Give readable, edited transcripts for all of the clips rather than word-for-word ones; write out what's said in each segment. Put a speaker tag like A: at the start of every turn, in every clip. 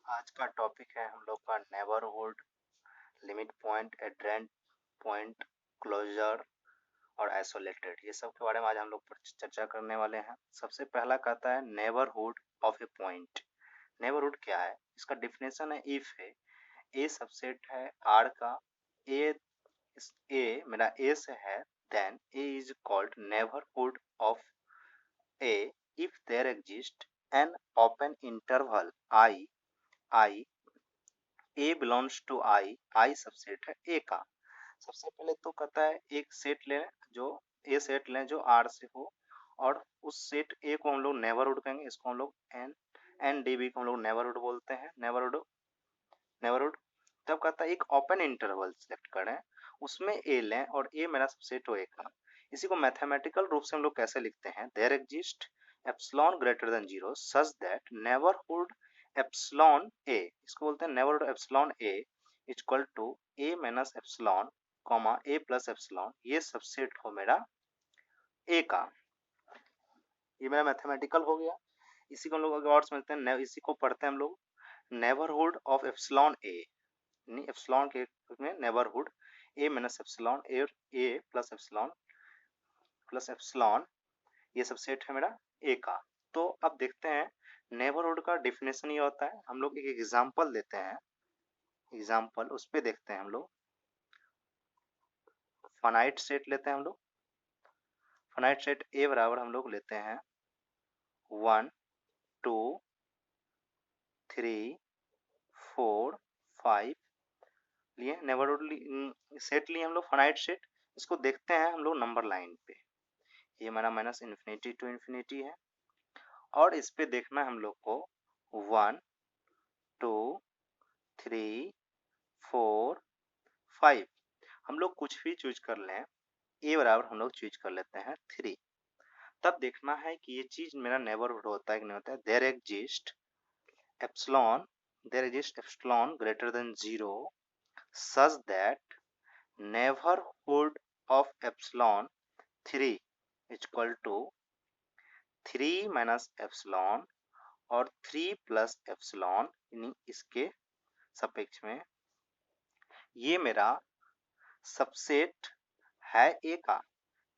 A: आज का टॉपिक है हम लोग का neighbourhood, limit point, adherent point, closure और आइसोलेटेड। ये सब के बारे में आज हम लोग चर्चा करने वाले हैं। सबसे पहला कहता है neighbourhood of A point. Neighbourhood क्या है? इसका डिफिनेशन है इफ है ए सबसेट है आर का, ए मेरा ए से है, then A is called neighbourhood of A if there exist an open interval I A belongs to I subset है ए का। सबसे पहले तो कहता है एक सेट लें, जो ए सेट लें जो आर से हो, और उस सेट ए को हम लोग नेबरहुड कहेंगे। इसको हम लोग एन डी बी को हम लोग नेबरहुड बोलते हैं। नेबरहुड तब कहता है एक ओपन इंटरवल सेलेक्ट करें, उसमें ए लें और ए मेरा सबसेट हो ए का। इसी को मैथमेटिकल रूप से हम लोग कैसे लिखते हैं? There exist epsilon greater than 0 such that neighbourhood epsilon A, इसको बोलते हैं neighbourhood epsilon A is equal to A minus epsilon comma A plus epsilon, ये सबसेट हो मेरा ए का। ये मेरा मैथमेटिकल हो गया। इसी को हम लोग अगर और समझते हैं, इसी को पढ़ते हैं हम लोग neighbourhood of epsilon A, epsilon के में नेबरहुड ए माइनस एप्सिलॉन ए प्लस एप्सिलॉन, ये सबसेट है मेरा ए का। तो अब देखते हैं नेबरहुड का डिफिनेशन ये होता है। हम लोग एक एग्जांपल लेते हैं, एग्जांपल उस पे देखते हैं हम लोग। फाइनाइट सेट लेते हैं हम लोग। फाइनाइट सेट ए बराबर हम लोग लेते हैं 1 2 3 4 5 लिए नेबरहुड सेट लिए हम लोग फाइनाइट सेट। इसको देखते हैं हम लोग नंबर लाइन पे। ये हमारा माइनस इन्फिनिटी टू इन्फिनिटी है, और इस पे देखना है हम लोग को 1 2 3 4 5। हम लोग कुछ भी चूज कर लें, ए बराबर हम लोग चूज कर लेते हैं 3। तब देखना है कि ये चीज मेरा नेबरहुड होता है कि नहीं होता है। There exist epsilon greater than 0 such that neighbourhood of epsilon 3 equal to 3 minus epsilon और 3 प्लस एप्सिलॉन, यानी इसके सापेक्ष में ये मेरा सबसेट है ए का।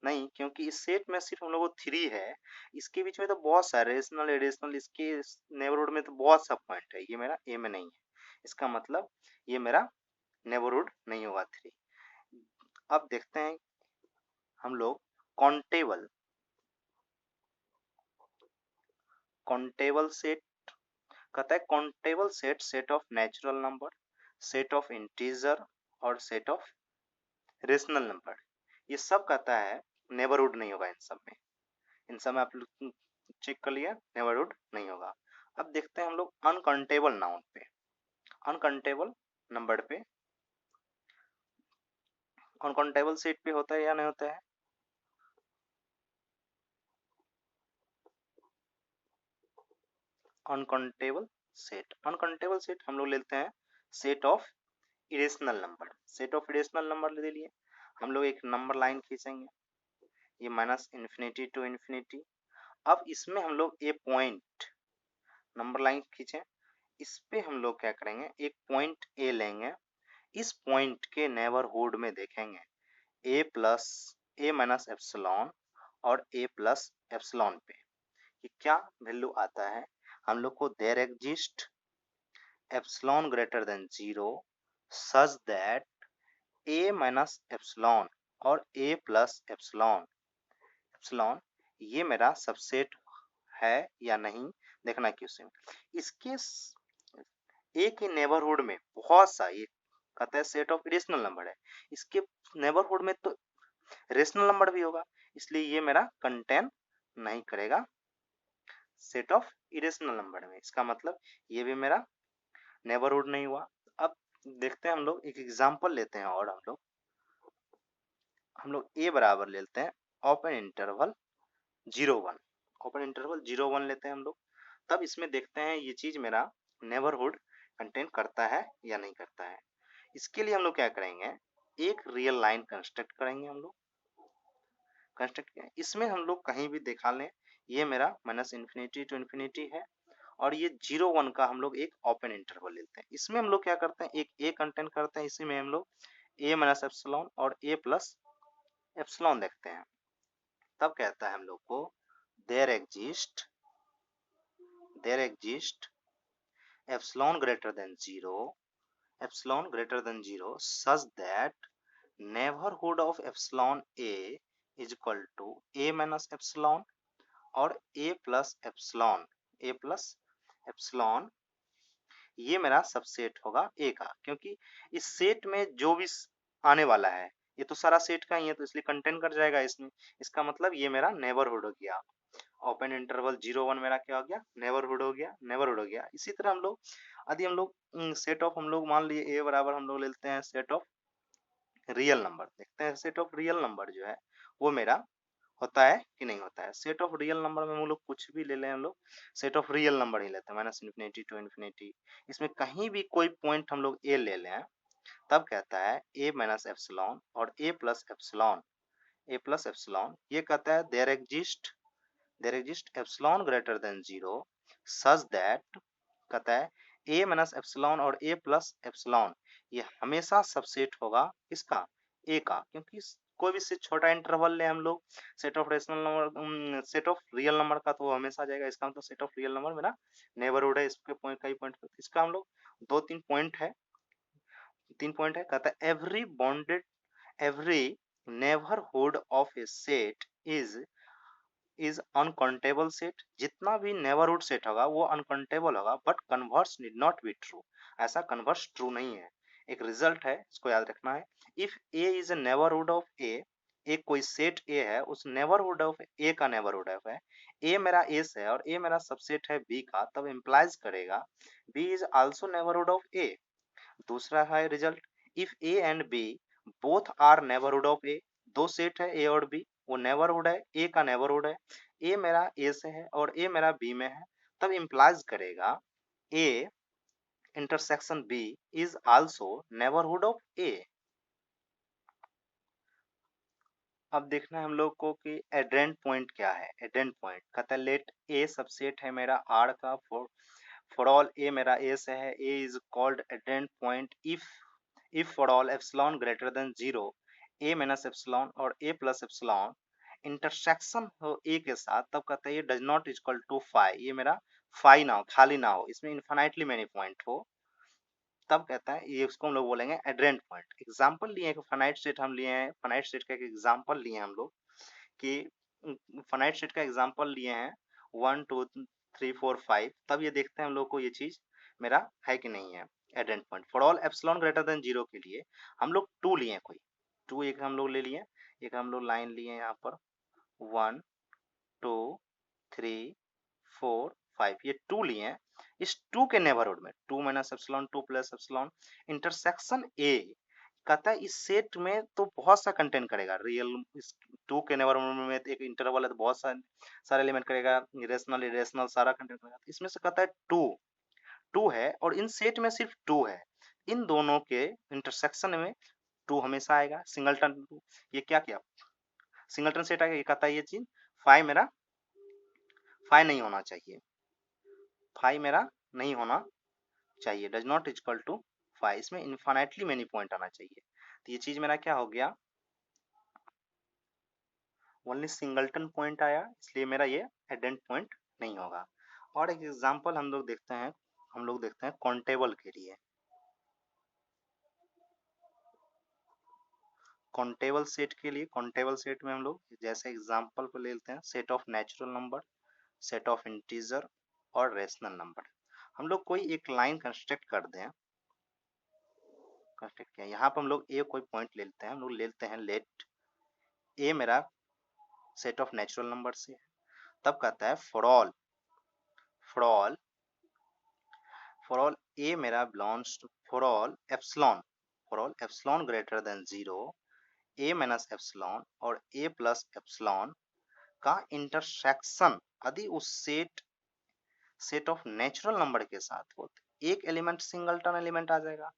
A: नहीं, क्योंकि इस सेट में सिर्फ हम लोग को 3 है, इसके बीच में तो बहुत सारे रेशनल एडिशनल, इसके नेबरहुड में तो बहुत सा पॉइंट है, ये मेरा ए में नहीं है। इसका मतलब ये मेरा नेबरहुड नहीं होगा 3। अब देखते हैं हम लोग काउंटेबल सेट। कहता है countable set set of natural number, set of integer और सेट ऑफ रेशनल नंबर, ये सब कहता है नेबरहुड नहीं होगा इन सब में आप लोग चेक कर लिया, नेबरहुड नहीं होगा। अब देखते हैं हम लोग अनकाउंटेबल नाउन पे, अनकाउंटेबल नंबर पे, अनकाउंटेबल सेट पे होता है या नहीं होता है? अनकाउंटेबल सेट हम लोग लेते हैं set of irrational number. Set of irrational number ले लिए, हम लोग एक नंबर लाइन खींचेंगे, ये माइनस इन्फिनिटी टू इन्फिनिटी। अब इसमें हम लोग ए पॉइंट नंबर लाइन खींचे, इस पे हम लोग क्या करेंगे, एक पॉइंट ए लेंगे, इस पॉइंट के नेबरहुड में देखेंगे ए माइनस एप्सिलॉन और ए प्लस एप्सिलॉन पे कि क्या वैल्यू आता है। हम लोग को there exist epsilon greater than 0 such that A minus epsilon और ए प्लस एप्सिलॉन ये मेरा सबसेट है या नहीं देखना। क्यों इसके ए के नेबरहुड में बहुत सा, ये कहता है सेट ऑफ इरेशनल नंबर है, इसके नेबरहुड में तो रेशनल नंबर भी होगा, इसलिए ये मेरा कंटेन नहीं करेगा सेट ऑफ इरेशनल नंबर में। इसका मतलब ये भी मेरा नेबरहुड नहीं हुआ। अब देखते हैं हम लोग एक एग्जांपल लेते हैं, और हम लोग ए बराबर लेते हैं ओपन इंटरवल 0 1, ओपन इंटरवल 0 1 लेते हैं हम लोग। तब इसमें देखते हैं ये चीज मेरा नेबरहुड कंटेन करता है या नहीं करता है। इसके लिए हम लोग क्या करेंगे, एक रियल लाइन कंस्ट्रक्ट करेंगे। हम लोग कंस्ट्रक्ट किया, इसमें हम लोग कहीं भी दिखा लें, ये मेरा माइनस इन्फिनिटी टू इन्फिनिटी है, और ये 0 1 का हम लोग एक ओपन इंटरवल लेते हैं। इसमें हम लोग क्या करते हैं, एक ए कंटेन करते हैं, इसी में हम लोग ए माइनस एप्सिलॉन और ए प्लस एप्सिलॉन देखते हैं। तब कहता है हम लोग को there exist epsilon greater than 0 such that neighborhood of epsilon a is equal to a minus epsilon और a plus epsilon ये मेरा सबसेट होगा a का, क्योंकि इस सेट में जो भी आने वाला है ये तो सारा सेट का ही है, तो इसलिए कंटेन कर जाएगा इसमें। इसका मतलब ये मेरा नेबरहुड हो गया। ओपन इंटरवल 0 1 मेरा क्या हो गया, नेबरहुड हो गया। इसी तरह हम लोग यदि हम लोग सेट ऑफ हम लोग मान लिए a बराबर हम लोग लेते हैं सेट ऑफ रियल नंबर, देखते हैं सेट ऑफ रियल नंबर जो है वो मेरा होता है कि नहीं होता है। सेट ऑफ रियल नंबर में हम लोग कुछ भी ले लें, हम लोग सेट ऑफ रियल नंबर ही लेते हैं, माइनस इन्फिनिटी टू इन्फिनिटी। इसमें कहीं भी कोई पॉइंट हम लोग ए ले लें, तब कहता है ए माइनस एप्सिलॉन और ए प्लस एप्सिलॉन ये कहता है there exist epsilon greater than 0 such that, कहता है ए माइनस एप्सिलॉन और ए प्लस एप्सिलॉन ये हमेशा सबसेट होगा किसका, ए का, क्योंकि कोई भी से छोटा इंटरवल ले हम लोग set of rational number set of real number का, तो वो हमेशा आ जाएगा। इसका मतलब सेट ऑफ रियल नंबर मेरा नेबरहुड है, इसके पॉइंट कई पॉइंट, इसका हम लोग 2-3 पॉइंट है, 3 पॉइंट है। कहता है every neighbourhood of a set is uncountable set, जितना भी नेबरहुड सेट होगा वो अनकाउंटेबल होगा, but converse need not be true, ऐसा कन्वर्स ट्रू नहीं है। एक रिजल्ट है, इसको याद रखना है। If A is a neighbourhood of A, एक कोई सेट ए है, उस नेबरहुड ऑफ ए का नेबरहुड है ए मेरा ए से और ए मेरा सबसेट है बी का, तब इंप्लाइज करेगा B is also neighbourhood of A. दूसरा है result, if A and B both are neighbourhood of A, दो सेट है ए और बी, वो नेबरहुड है, ए का नेबरहुड है, ए मेरा ए से है और ए मेरा बी में है, तब इंप्लाइज करेगा A intersection B is also neighbourhood of A. अब देखना है हम लोग को कि एड्रेंट पॉइंट क्या है। एड्रेंट पॉइंट कहता है लेट ए सबसेट है मेरा आर का, फॉर ऑल ए मेरा ए से है, A is called adherent point if for all epsilon greater than 0 a minus epsilon और a plus epsilon इंटरसेक्शन हो a के साथ, तब कहता है ये does not equal to phi, ये मेरा फाई ना हो, खाली ना हो, इसमें इन्फिनाइटली मेनी पॉइंट हो, तब कहता है ये उसको हम लोग बोलेंगे एड्रेंट पॉइंट। एग्जांपल लिए एक फाइनाइट सेट हम लिए हैं, फाइनाइट सेट का एक एग्जांपल लिए हैं हम लोग कि फाइनाइट सेट का एग्जांपल लिए हैं 1 2 3 4 5, तब ये देखते हैं हम लोग को ये चीज मेरा है कि नहीं है adherent point. For all epsilon greater than 0 के लिए हम लोग 2 लिए, कोई 2 एक हम लोग ले लिए, एक हम लोग लाइन लिए यहाँ पर 1 2 3 4 5, ये 2 लिए हैं। इस 2 के नेबरहुड में 2 minus epsilon 2 plus epsilon intersection ए, कहता है इस सेट में तो बहुत सा कंटेंट करेगा। रियल इस 2 के नेबरहुड में एक इंटरवल है तो बहुत सारे एलिमेंट करेगा, रेशनल इरेशनल सारा कंटेंट करेगा। इसमें से कहता है 2 है और इन सेट में सिर्फ 2 है, इन दोनों के इंटरसेक्शन में 2 हमेशा आएगा। सिंगलटन 2, ये क्या किया, सिंगलटन सेट आएगा। ये कहता है ये चीज फाई मेरा फाई नहीं होना चाहिए, फाई मेरा नहीं होना चाहिए, does not equal to phi, इसमें इनफाइनाइटली मेनी पॉइंट आना चाहिए। तो ये चीज मेरा क्या हो गया, ओनली सिंगलटन पॉइंट आया, इसलिए मेरा ये एडेंट पॉइंट नहीं होगा। और एक एग्जांपल हम लोग देखते हैं काउंटेबल के लिए। काउंटेबल सेट के लिए, काउंटेबल सेट में हम लोग जैसे एग्जांपल पर लेते हैं set of natural number, set of integer और रेशनल नंबर। हम लोग कोई एक लाइन कंस्ट्रक्ट कर दें, कंस्ट्रक्ट किया, यहाँ पर हम लोग ए कोई पॉइंट ले लेते हैं, हम लोग ले लेते हैं लेट ए मेरा सेट ऑफ नेचुरल नंबर से है, तब कहता है फॉर ऑल ए मेरा belongs to for all epsilon greater than 0 A minus epsilon और ए प्लस एप्सिलॉन का इंटरसेक्शन यदि उस सेट ऑफ नेचुरल नंबर के साथ हो, एक एलिमेंट सिंगलटन एलिमेंट आ जाएगा,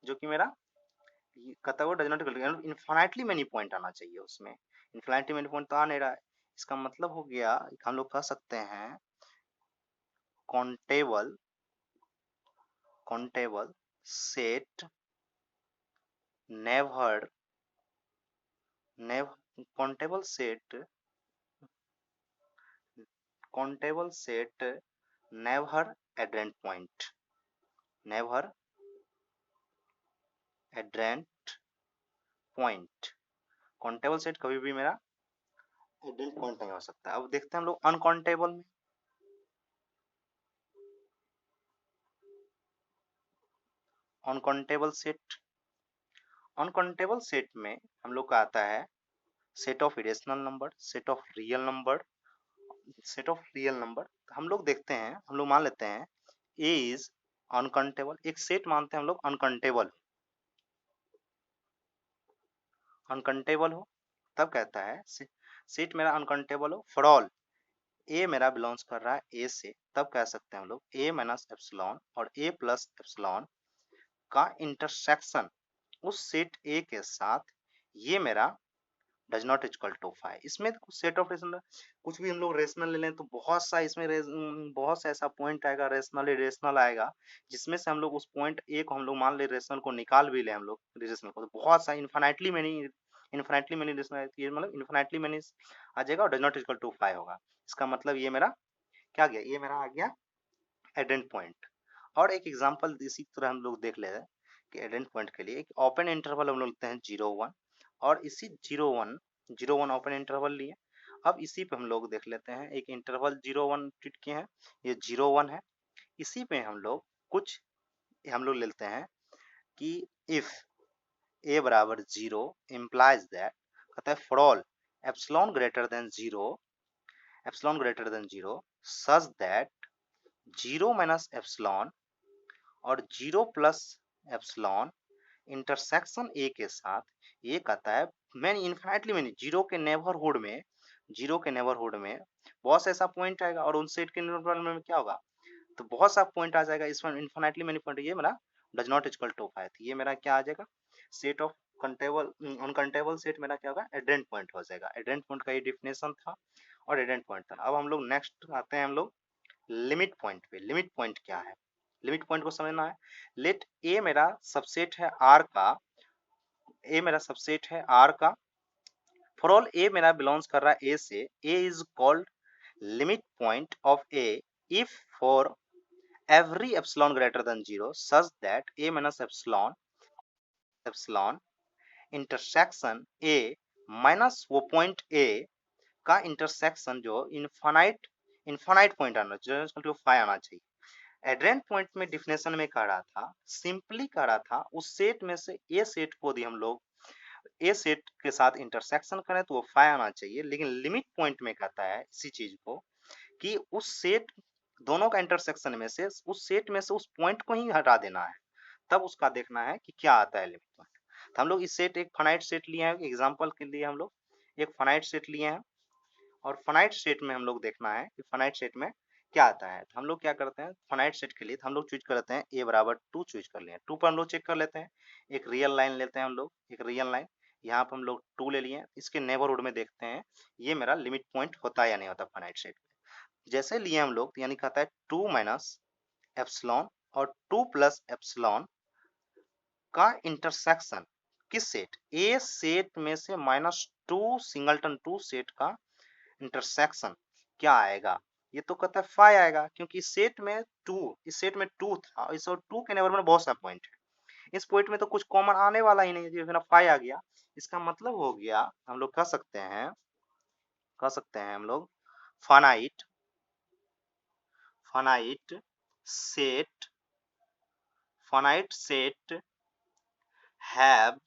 A: जो कि मेरा कहता है does not infinitely many point आना चाहिए, उसमें इनफाइनाइटली मेनी पॉइंट तो आ नहीं रहा है। इसका मतलब हो गया हम लोग कह सकते हैं countable set never countable set never addend point countable set कभी भी मेरा एडेंट पॉइंट नहीं हो सकता। अब देखते हैं हम लोग अनकाउंटेबल में। अनकाउंटेबल सेट में हम लोग का आता है set of irrational number, set of real number. हम लोग देखते हैं, हम लोग मान लेते हैं ए इज अनकाउंटेबल, एक सेट मानते हैं हम लोग अनकाउंटेबल हो, तब कहता है सेट मेरा अनकाउंटेबल हो फॉर ऑल ए मेरा बिलोंग्स कर रहा है ए से, तब कह सकते हैं हम लोग ए माइनस एप्सिलॉन और ए प्लस एप्सिलॉन का इंटरसेक्शन उस सेट ए के साथ ये मेरा डज नॉट इक्वल टू 5। इसमें सेट ऑफ रेशनल कुछ भी हम लोग रेशनल ले लें तो बहुत सा इसमें बहुत सा ऐसा पॉइंट आएगा, रेशनल आएगा, जिसमें से हम लोग उस पॉइंट ए को हम लोग मान ले रेशनल को निकाल भी ले हम लोग रेशनल को, तो बहुत सा इन्फिनिटली मैनी रेशनल मतलब इन्फिनिटली मैनी आ जाएगा और डज नॉट इक्वल टू 5 होगा। इसका मतलब ये मेरा क्या गया, ये मेरा आ गया एडेंट पॉइंट। और एक एग्जांपल इसी तरह हम लोग देख लेते हैं कि एडेंट पॉइंट के लिए एक ओपन इंटरवल हम लोग लेते हैं 0 1 और इसी 0 1 ओपन इंटरवल लिए। अब इसी पे हम लोग देख लेते हैं एक इंटरवल 0 1 ट्रीट किए हैं, ये 0 1 है। इसी पे हम लोग कुछ हम लोग लेते हैं कि इफ a बराबर 0 implies that कहता है for all epsilon greater than 0 such that 0 minus epsilon और 0 प्लस एप्सिलॉन इंटरसेक्शन ए के साथ ये कहता है मैंने इन्फिनिटली मैंने जीरो के नेबरहुड में बहुत सा ऐसा पॉइंट आएगा और उन सेट के नेबरहुड में क्या होगा, तो बहुत सा पॉइंट आ जाएगा इसमें इन्फिनिटली मैनी पॉइंट, ये मेरा डज नॉट इक्वल टू 5, ये मेरा क्या आ जाएगा सेट ऑफ अनकाउंटेबल सेट मेरा क्या होगा एडेंट पॉइंट हो जाएगा। एडेंट पॉइंट का ये डिफिनेशन था और एडेंट पॉइंट था। अब हम लोग नेक्स्ट आते हैं हम लोग लिमिट पॉइंट पे। लिमिट पॉइंट क्या है, लिमिट पॉइंट को समझना है। लेट ए मेरा सबसेट है आर का, फॉर ऑल ए मेरा बिलोंग्स कर रहा है ए से, A is called limit point of A if for every epsilon greater than 0 such that a minus epsilon intersection a minus वो पॉइंट a का इंटरसेक्शन जो इनफाइनाइट पॉइंट आना चाहिए, 5 आना चाहिए। एड्रेंट पॉइंट में डिफिनेशन में कह रहा था, सिंपली कह रहा था उस सेट में से ए सेट को यदि हम लोग ए सेट के साथ इंटरसेक्शन करें तो वो 5 आना चाहिए। लेकिन लिमिट पॉइंट में कहता है इसी चीज को कि उस सेट दोनों का इंटरसेक्शन में से उस सेट में से उस पॉइंट को ही हटा देना है, तब उसका देखना है कि क्या आता है लिमिट पॉइंट। तो हम लोग इस सेट एक फाइनाइट सेट लिए हैं, एग्जांपल के लिए हम लोग एक फाइनाइट सेट लिए हैं और फाइनाइट सेट में हम लोग देखना है कि फाइनाइट सेट में क्या आता है। तो हम लोग क्या करते हैं फाइनाइट सेट के लिए, तो हम लोग चूज करते हैं ए बराबर 2 चूज कर लिए, 2 पर हम लोग चेक कर लेते हैं। एक रियल लाइन लेते हैं हम लोग, एक रियल लाइन यहाँ पर हम लोग 2 ले लिए, इसके नेबरहुड में देखते हैं ये मेरा लिमिट पॉइंट होता है या नहीं होता फाइनाइट सेट में। जैसे लिए हम लोग यानी कहता है 2 माइनस एप्सिलॉन और 2 प्लस एप्सिलॉन का इंटरसेक्शन किस सेट ए सेट में से -2 सिंगलटन 2 सेट का इंटरसेक्शन क्या आएगा, ये तो कहता है 5 आएगा क्योंकि इस सेट में 2 था और इस 2 के नेबर में बहुत सा पॉइंट है, इस पॉइंट में तो कुछ कॉमन आने वाला ही नहीं है, मेरा 5 आ गया। इसका मतलब हो गया हम लोग कह सकते हैं हम लोग finite set have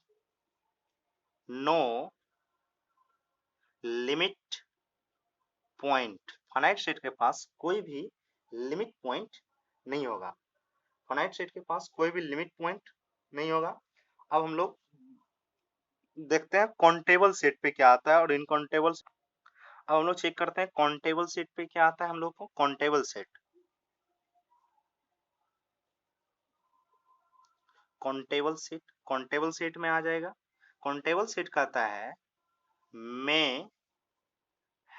A: no limit point. Finite set के पास कोई भी लिमिट पॉइंट नहीं होगा, फाइनाइट सेट के पास कोई भी लिमिट पॉइंट नहीं होगा। अब हम लोग देखते हैं काउंटेबल सेट पे क्या आता है और इनकाउंटेबल। अब हम लोग चेक करते हैं काउंटेबल सेट पे क्या आता है हम लोग को। काउंटेबल सेट में आ जाएगा, काउंटेबल सेट कहता है may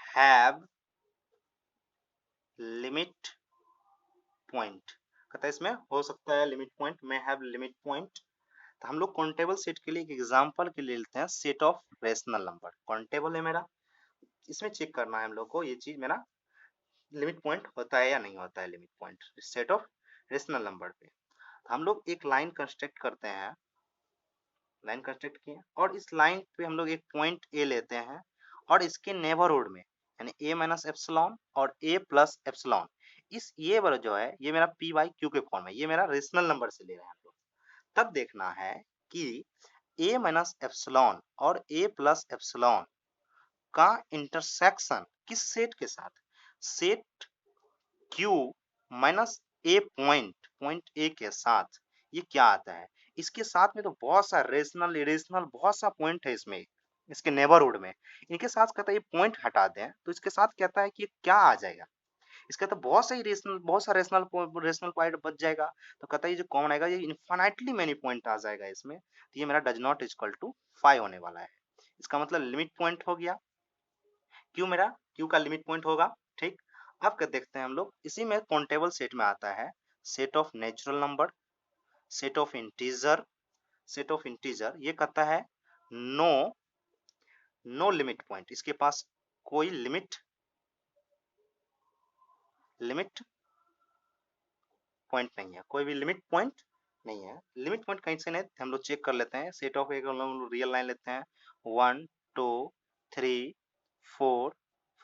A: have limit पॉइंट, कहता है इसमें हो सकता है लिमिट पॉइंट, मैं हैव लिमिट पॉइंट। तो हम लोग काउंटेबल सेट के लिए एक एग्जांपल के लिए लेते हैं set of rational number. Countable है मेरा, इसमें चेक करना है हम लोग को ये चीज मेरा लिमिट पॉइंट होता है या नहीं होता है limit point set of rational number पे। हम लोग एक लाइन कंस्ट्रक्ट करते हैं, लाइन कंस्ट्रक्ट किए और इस लाइन पे हम लोग एक पॉइंट ए लेते हैं और इसके नेबरहुड में यानी ए माइनस एप्सिलॉन और ए प्लस एप्सिलॉन, इस ये वाला जो है ये मेरा पी बाई क्यू के फॉर्म है, ये मेरा रेशनल नंबर से ले रहे हैं हम लोग। तब देखना है कि ए माइनस एप्सिलॉन और ए प्लस एप्सिलॉन का इंटरसेक्शन किस सेट के साथ, set Q minus A point point A के साथ ये क्या आता है। इसके साथ में तो बहुत सा रेशनल इरेशनल बहुत सा पॉइंट है इसमें, इसके नेबरहुड में, इनके साथ कहता है ये पॉइंट हटा दें तो इसके साथ कहता है कि क्या आ जाएगा, इसका तो बहुत सही रेशनल बहुत सा रेशनल रेशनल पॉइंट बच जाएगा। तो कहता है ये जो कॉमन आएगा ये इनफाइनाइटली मेनी पॉइंट आ जाएगा इसमें, तो ये मेरा डज नॉट इक्वल टू 5 होने वाला है। इसका मतलब लिमिट पॉइंट हो गया, क्यू मेरा क्यू का लिमिट पॉइंट होगा। ठीक, अब क्या देखते हैं हम लोग, इसी में काउंटेबल सेट में आता है set of natural number, set of integer. Set of integer ये कहता है नो नो लिमिट पॉइंट, इसके पास कोई लिमिट पॉइंट नहीं है, कोई भी लिमिट पॉइंट नहीं है। लिमिट पॉइंट कहीं से नहीं, हम लोग चेक कर लेते हैं। सेट ऑफ एक रियल लाइन लेते हैं 1 2 3 4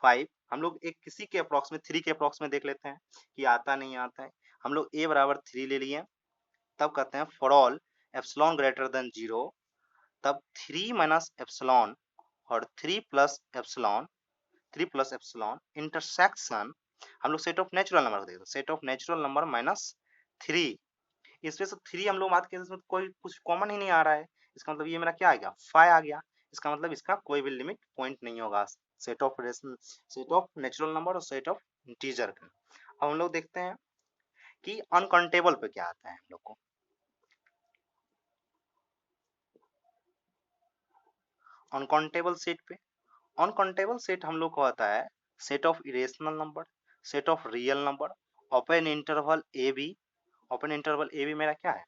A: 5, हम लोग एक किसी के अप्रॉक्स में 3 के अप्रॉक्स में देख लेते हैं कि आता नहीं आता है। हम लोग a बराबर 3 ले लिए, तब कहते हैं for all epsilon greater than 0, तब 3 माइनस एप्सिलॉन और 3 प्लस एप्सिलॉन इंटरसेक्शन, हम लोग सेट ऑफ नेचुरल नंबर को देखते हैं, set of natural number minus 3, इसमें से 3 हम लोग बात करें इसमें कोई कुछ कॉमन ही नहीं आ रहा है, इसका मतलब ये मेरा क्या आ गया 5 आ गया। इसका मतलब इसका कोई भी लिमिट पॉइंट नहीं होगा सेट ऑफ नेचुरल नंबर और सेट ऑफ इंटीजर का। अब हम लोग देखते हैं कि अनकाउंटेबल पे क्या आता है हम लोग को। अनकाउंटेबल सेट पे, अनकाउंटेबल सेट हम लोग को आता है set of irrational number, set of real number, open interval A B. Open interval A B मेरा क्या है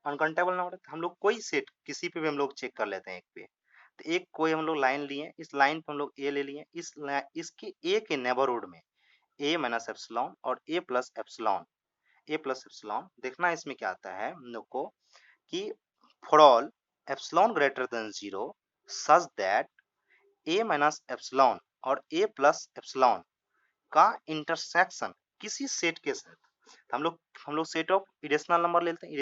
A: अनकाउंटेबल नंबर। हम लोग कोई सेट किसी पे भी हम लोग चेक कर लेते हैं एक पे, तो एक कोई हम लोग लाइन लिए, इस लाइन पे हम लोग ए ले लिए, इसके ए के नेबरहुड में ए माइनस एप्सिलॉन और ए प्लस एप्सिलॉन देखना है इसमें क्या आता है हम लोग को कि for all epsilon greater than 0 such that A minus epsilon और ए प्लस एप्सिलॉन का इंटरसेक्शन किसी सेट के साथ, हम लोग सेट ऑफ इरेशनल नंबर लेते हैं,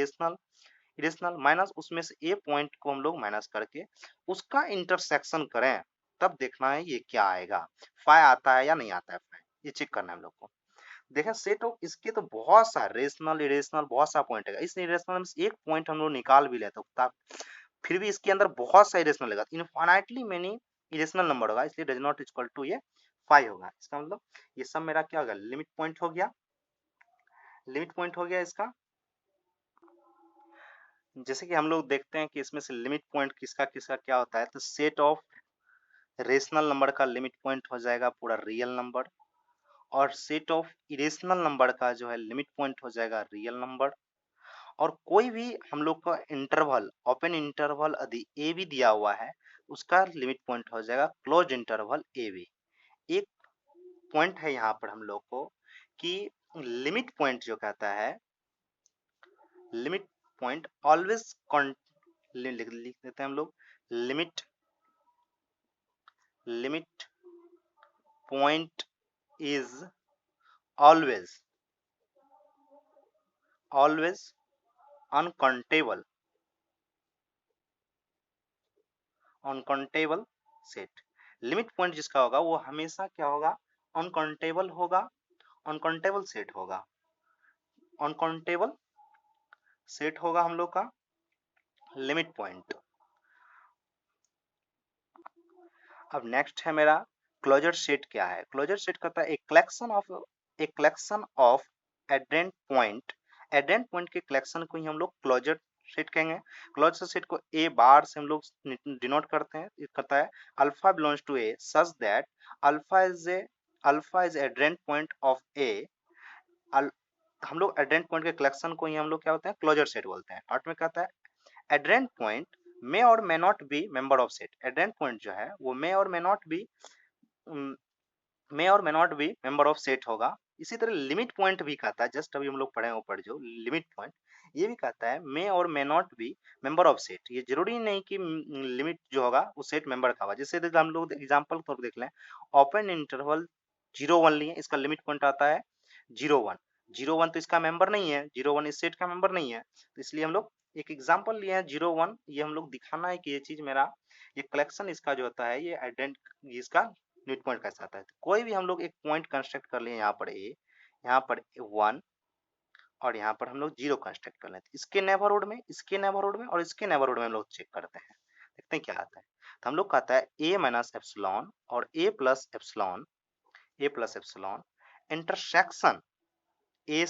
A: इरेशनल माइनस उसमें से ए पॉइंट को हम लोग माइनस करके उसका इंटरसेक्शन करें, तब देखना है ये क्या आएगा, 5 आता है या नहीं आता है 5, ये चेक करना है हम लोग को। देखें सेट ऑफ इसके तो बहुत सा रेशनल इरेशनल बहुत सा पॉइंट है, इस इरेशनल में से एक पॉइंट हम लोग निकाल भी लेते हैं फिर भी इसके अंदर बहुत सा इरेशनल लेगा, इनफाइनाइटली मेनी इरेशनल नंबर होगा, इसलिए डज नॉट इक्वल टू ये 5 होगा। इसका मतलब ये सब मेरा क्या होगा लिमिट पॉइंट हो गया, लिमिट पॉइंट हो गया इसका। जैसे कि हम लोग देखते हैं कि इसमें से लिमिट पॉइंट किसका किसका क्या होता है, तो सेट ऑफ रेशनल नंबर का लिमिट पॉइंट हो जाएगा पूरा रियल नंबर, और सेट ऑफ इरेशनल नंबर का जो है लिमिट पॉइंट हो जाएगा रियल नंबर, और कोई भी हम लोग का इंटरवल ओपन इंटरवल यदि ए भी दिया हुआ है उसका लिमिट पॉइंट हो जाएगा क्लोज इंटरवल ए बी। एक पॉइंट है यहाँ पर हम लोग को कि लिमिट पॉइंट जो कहता है, लिमिट पॉइंट ऑलवेज लिख देते हैं हम लोग, limit point is always uncountable set. Limit point जिसका होगा वो हमेशा क्या होगा अनकाउंटेबल होगा, अनकाउंटेबल सेट होगा, अनकाउंटेबल सेट होगा हम लोग का लिमिट पॉइंट। अब नेक्स्ट है मेरा क्लोजर सेट क्या है। क्लोजर सेट कहता है a collection of एड्रेंट point, adherent point के कलेक्शन को ही हम लोग क्लोजर सेट कहेंगे। क्लोजर सेट को ए बार से हम लोग डिनोट करते हैं, ये कहता है alpha belongs to A such that alpha is adherent point of A हम लोग एड्रेंट पॉइंट के कलेक्शन को ही हम लोग क्या होते हैं क्लोजर सेट बोलते हैं। नॉट में कहता है adherent point may or may not be member of set. Adherent point जो है वो may or may not be member of set होगा। इसी तरह लिमिट पॉइंट भी कहता है, जस्ट अभी हम लोग पढ़े ऊपर जो लिमिट पॉइंट, ये भी कहता है मे or may not be member of set. ये जरूरी नहीं कि लिमिट जो होगा वो सेट मेंबर का होगा। जैसे हम लोग एग्जांपल तौर पर देख लें, ओपन इंटरवल 0 1 लिए, इसका लिमिट पॉइंट आता है 0 1। 0 1 तो इसका मेंबर नहीं है, 0 1 इस सेट का मेंबर नहीं है, तो इसलिए हम लोग एक एग्जांपल लिए हैं 0 1। ये हम लोग दिखाना है कि ये चीज मेरा, ये कलेक्शन इसका जो होता है ये इसका लिमिट पॉइंट कैसा आता है। तो कोई भी हम लोग एक पॉइंट कंस्ट्रक्ट कर लिए, यहाँ पर ए, यहाँ पर 1 और यहाँ पर हम लोग 0 कंस्ट्रक्ट कर लेते हैं। इसके नेबरहुड में, इसके नेबरहुड में और इसके नेबरहुड में हम लोग चेक करते हैं, देखते हैं क्या आता है। तो हम लोग कहता है ए माइनस एप्सिलॉन और A plus epsilon, intersection A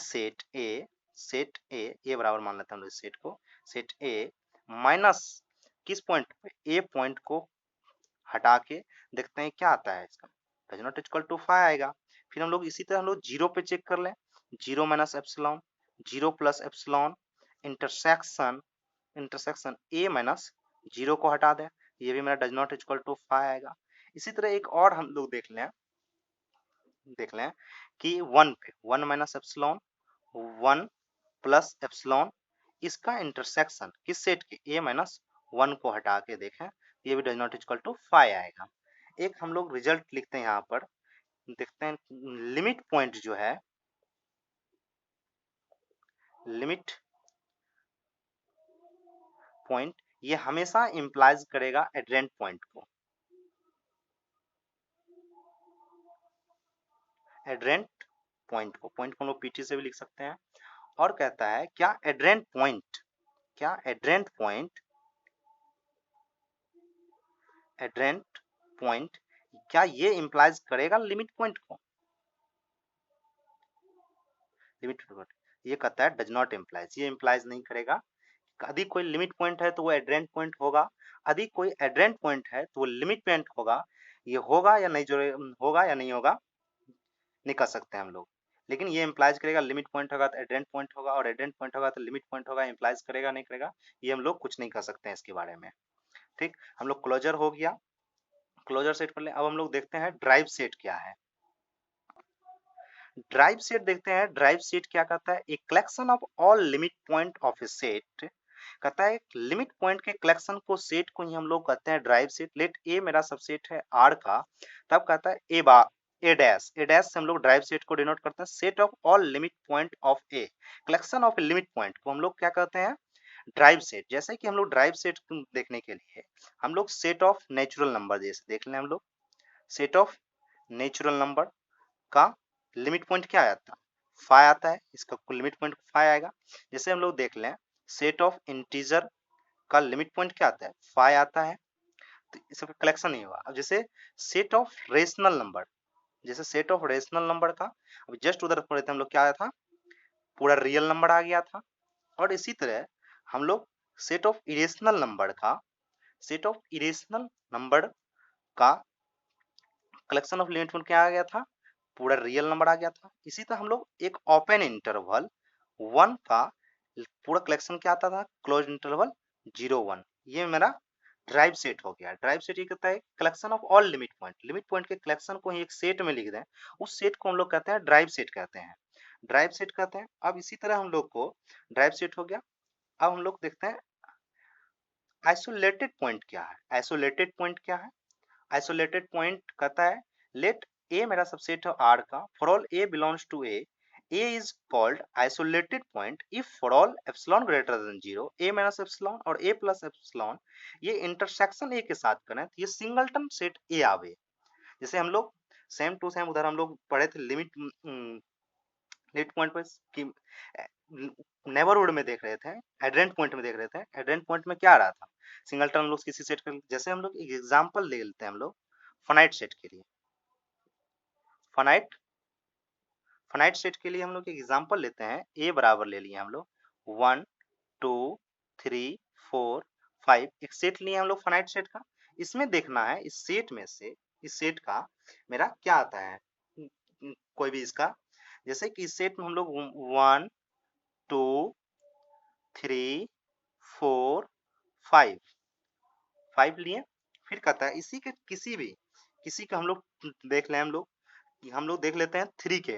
A: set A बराबर मान लेते हैं हम लोग इस सेट को, सेट ए माइनस किस पॉइंट पे, ए पॉइंट को हटा के देखते हैं क्या आता है इसका, डज नॉट इक्वल टू 5 आएगा। फिर हम लोग इसी तरह हम लोग 0 पे चेक कर लें, 0 minus epsilon, 0 plus epsilon, intersection ए माइनस 0 को हटा दें, ये भी मेरा डज नॉट इक्वल टू 5 आएगा। इसी तरह एक और हम लोग देख लें कि 1 पे 1 माइनस एप्सिलॉन, 1 प्लस एप्सिलॉन, इसका इंटरसेक्शन किस सेट के, ए माइनस 1 को हटा के देखें, ये भी डज नॉट इक्वल टू 5 आएगा। एक हम लोग रिजल्ट लिखते हैं यहाँ पर, देखते हैं लिमिट पॉइंट जो है, लिमिट पॉइंट ये हमेशा इंप्लाइज करेगा एड्रेंट पॉइंट को, एड्रेंट पॉइंट को हम लोग पीटी से भी लिख सकते हैं। और कहता है क्या एड्रेंट पॉइंट क्या ये इंप्लाइज करेगा लिमिट पॉइंट को, ये कहता है डज नॉट इंप्लाइज, ये इंप्लाइज नहीं करेगा। यदि कोई लिमिट पॉइंट है तो वो एड्रेंट पॉइंट होगा, यदि कोई एड्रेंट पॉइंट है तो वो लिमिट पॉइंट होगा। ये होगा या नहीं, जो होगा या नहीं होगा नहीं कर सकते हम लोग, लेकिन ये इंप्लाइज करेगा लिमिट पॉइंट होगा तो एड्रेंट पॉइंट होगा, और एड्रेंट पॉइंट होगा तो लिमिट पॉइंट होगा। इंप्लाइज करेगा नहीं करेगा ये हम लोग कुछ नहीं कर सकते हैं इसके बारे में। ठीक, हम लोग क्लोजर हो गया, क्लोजर सेट कर ले। अब हम लोग देखते हैं ड्राइव सेट क्या है। ड्राइव सेट देखते हैं, ड्राइव सेट क्या कहता है, एक collection of all limit point of a set, कहता है लिमिट पॉइंट के कलेक्शन को, सेट को ही हम लोग कहते हैं ड्राइव सेट। लेट ए मेरा सबसेट है आर का, तब कहता है ए डैश से हम लोग ड्राइव सेट को डिनोट करते हैं। Set of all limit point of A, collection of limit point को हम लोग क्या कहते हैं ड्राइव सेट। जैसे कि हम लोग ड्राइव सेट देखने के लिए हम लोग सेट ऑफ नेचुरल नंबर जैसे देख लें, हम लोग सेट ऑफ नेचुरल नंबर का लिमिट पॉइंट क्या आता है, 5 आता है, इसका लिमिट पॉइंट 5 आएगा। जैसे हम लोग देख लें सेट ऑफ इंटीजर का लिमिट पॉइंट क्या आता है, 5 आता है, तो इसका कलेक्शन नहीं होगा। अब जैसे सेट ऑफ रेशनल नंबर, जैसे सेट ऑफ रेशनल नंबर का अब जस्ट उधर पढ़े थे हम लोग, क्या आया था, पूरा रियल नंबर आ गया था। और इसी तरह हम लोग सेट ऑफ इरेशनल नंबर का, सेट ऑफ इरेशनल नंबर का कलेक्शन ऑफ लिमिट पॉइंट क्या आ गया था, पूरा रियल नंबर आ गया था। इसी तरह हम लोग एक ओपन इंटरवल 1 का पूरा कलेक्शन क्या आता था, क्लोज इंटरवल 0 1, ये मेरा ड्राइव सेट हो गया। ड्राइव सेट ये कहता है collection of all limit point, limit point के कलेक्शन को ही एक सेट में लिख दें, उस सेट को हम लोग कहते हैं ड्राइव सेट कहते हैं, ड्राइव सेट कहते हैं। अब इसी तरह हम लोग को ड्राइव सेट हो गया। अब हम लोग देखते हैं आइसोलेटेड पॉइंट क्या है। आइसोलेटेड पॉइंट क्या है, आइसोलेटेड पॉइंट कहता है लेट ए मेरा सबसेट है आर का, for all A belongs to A is called isolated point if for all epsilon greater than 0, A minus epsilon और ए प्लस एप्सिलॉन ये इंटरसेक्शन ए के साथ करें तो ये सिंगलटन सेट ए आवे। जैसे हम लोग सेम टू सेम उधर हम लोग पढ़े थे लिमिट पॉइंट पे कि नेबरहुड में देख रहे थे, एड्रेंट पॉइंट में देख रहे थे, एड्रेंट पॉइंट में क्या आ रहा था, सिंगलटन हम लोग किसी सेट कर। जैसे हम लोग एक एग्जांपल ले लेते हैं हम लोग फाइनाइट सेट के लिए, फाइनाइट सेट के लिए हम लोग एक एग्जांपल लेते हैं, ए बराबर ले लिए हम लोग 1 2 3 4 5, एक सेट लिए हम लोग फाइनाइट सेट का। इसमें देखना है इस सेट में से, इस सेट का मेरा क्या आता है, कोई भी इसका जैसे कि इस सेट में हम लोग 1 2 3 4 5 लिए। फिर कहता है इसी के किसी का हम लोग देख लें, हम लोग देख लेते हैं 3 के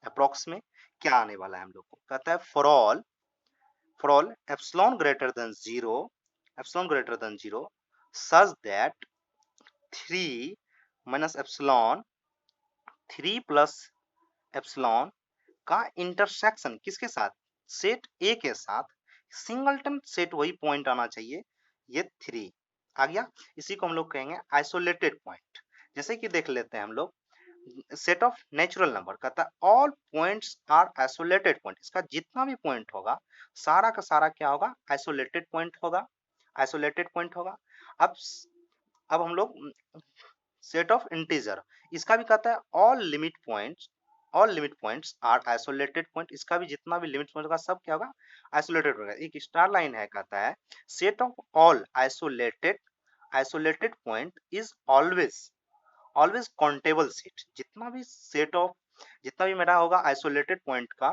A: अप्रोक्स में क्या आने वाला है हम लोग को। कहता है for all epsilon greater than 0 such that 3 minus epsilon 3 plus epsilon का इंटरसेक्शन किसके साथ, सेट ए के साथ, सिंगलटन सेट वही पॉइंट आना चाहिए, ये 3 आ गया। इसी को हम लोग कहेंगे आइसोलेटेड पॉइंट। जैसे कि देख लेते हैं हम लोग सेट ऑफ नेचुरल नंबर, कहता है all points are isolated point, इसका जितना भी पॉइंट होगा सारा का सारा क्या होगा, आइसोलेटेड पॉइंट होगा, आइसोलेटेड पॉइंट होगा। अब हम लोग सेट ऑफ इंटीजर, इसका भी कहता है all limit points are isolated point, इसका भी जितना भी लिमिट पॉइंट होगा सब क्या होगा, आइसोलेटेड होगा। एक स्टार लाइन है, कहता है set of all isolated point is always countable set, जितना भी मेरा होगा आइसोलेटेड पॉइंट का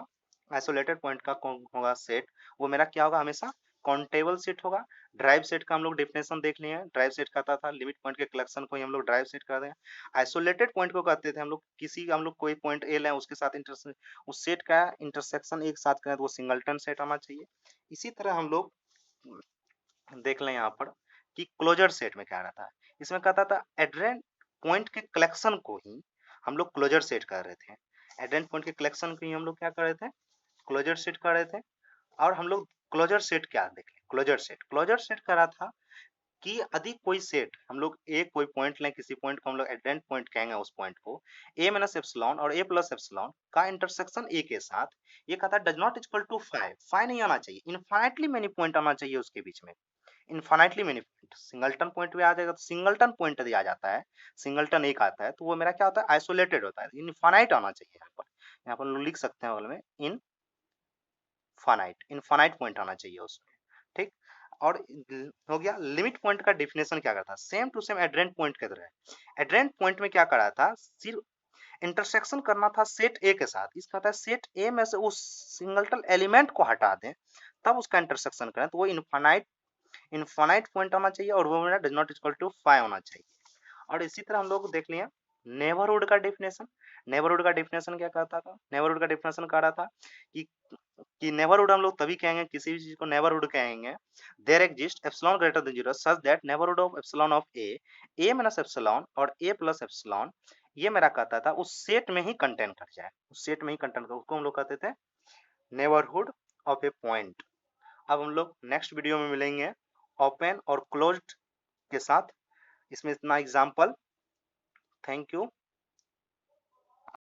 A: होगा सेट, वो मेरा क्या होगा, हमेशा काउंटेबल सेट होगा। ड्राइव सेट का हम लोग डेफिनेशन देख लिए हैं। ड्राइव सेट कहता था लिमिट पॉइंट के कलेक्शन को ही हम लोग ड्राइव सेट कहते हैं। आइसोलेटेड पॉइंट को कहते थे हम लोग कोई पॉइंट ए लें, उसके साथ उस सेट का इंटरसेक्शन एक साथ करें तो वो सिंगलटन सेट आना चाहिए। इसी तरह हम लोग देख लें यहाँ पर कि क्लोजर सेट में क्या रहता है। इसमें कहता था एड्रेंट पॉइंट के कलेक्शन को ही हम लोग क्लोजर सेट कर रहे थे। एड्रेंट पॉइंट के कलेक्शन को ही हम लोग क्या कर रहे थे, क्लोजर सेट कर रहे थे। और हम लोग क्लोजर सेट क्या देखें, क्लोजर सेट कर रहा था कि यदि कोई सेट हम लोग एक कोई पॉइंट लें, किसी पॉइंट को हम लोग एडेंट पॉइंट कहेंगे, उस पॉइंट को ए माइनस एप्सिलॉन और ए प्लस एप्सिलॉन का इंटरसेक्शन ए के साथ, ये कहता है डज नॉट इक्वल टू 5 नहीं आना चाहिए, इनफाइनाइटली मेनी पॉइंट आना चाहिए उसके बीच में, infinitely many point. Singleton point भी आ जाएगा तो सिंगलटन पॉइंट यदि आ जाता है, सिंगलटन एक आता है तो वो मेरा क्या होता है, आइसोलेटेड होता है, इनफाइनाइट आना चाहिए। यहाँ पर लोग लिख सकते हैं बगल में इनफाइनाइट पॉइंट आना चाहिए उसमें, ठीक। और हो गया लिमिट पॉइंट का डेफिनेशन क्या करता है, सेम टू सेम एड्रेंट पॉइंट की तरह है। एड्रेंट पॉइंट में क्या करा था, सिर्फ इंटरसेक्शन करना था सेट ए के साथ। इस कहता है सेट ए में से उस सिंगलटन एलिमेंट को हटा दें तब उसका इंटरसेक्शन करें तो वो इनफाइनाइट पॉइंट आना चाहिए और वो मेरा डज नॉट इक्वल टू 5 होना चाहिए। और इसी तरह हम लोग देख लिए नेबरहुड का डेफिनेशन। नेबरहुड का डेफिनेशन क्या कहता था, नेबरहुड का डेफिनेशन कह रहा था कि नेबरहुड हम लोग तभी कहेंगे, किसी भी चीज को नेबरहुड कहेंगे, there exist epsilon greater than 0 such that neighbourhood of epsilon of A minus epsilon और ए प्लस एप्सिलॉन, ये मेरा कहता था उस सेट में ही कंटेन कर जाए, उस सेट में ही कंटेन कर, उसको हम लोग कहते थे नेबरहुड ऑफ ए पॉइंट। अब हम लोग नेक्स्ट वीडियो में मिलेंगे ओपन और क्लोज्ड के साथ, इसमें इतना एग्जाम्पल। Thank you.